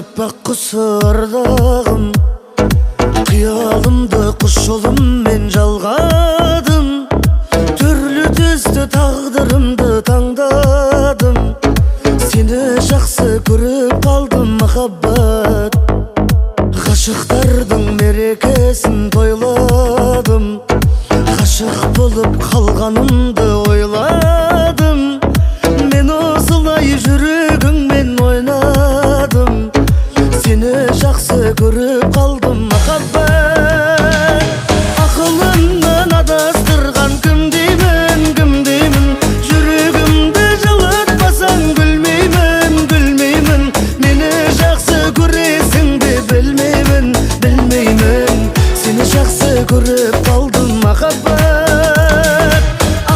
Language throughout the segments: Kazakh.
аппақ құсырдағым, қиялымды құс жолыммен жалғадым. Түрлі түсті тағдырымды таңдадым. Сені жақсы көріп қалдым махаббат. Ғашықтардың мерекесін тойладым. Ғашық болып қалғанымды ойладым. Мен осылай жүрегіңмен ойнадым. Сені жақсы көріп қалдым махаббат. Ақылымнан адастырған кім деймін, кім деймін. Жүрегімді жылытпасаң гүлмеймін, гүлмеймін. Мені жақсы көресің бе білмеймін, білмеймін. Сені жақсы көріп қалдым махаббат.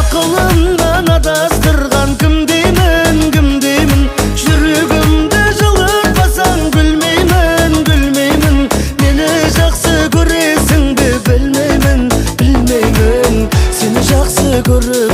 Ақылымнан адастырған кім деймін, кім деймін. Жүрегімді жылытпасаң гүлмеймін, гүлмеймін. Мені жақсы көресің бе білмеймін, білмеймін. Сені жақсы көріп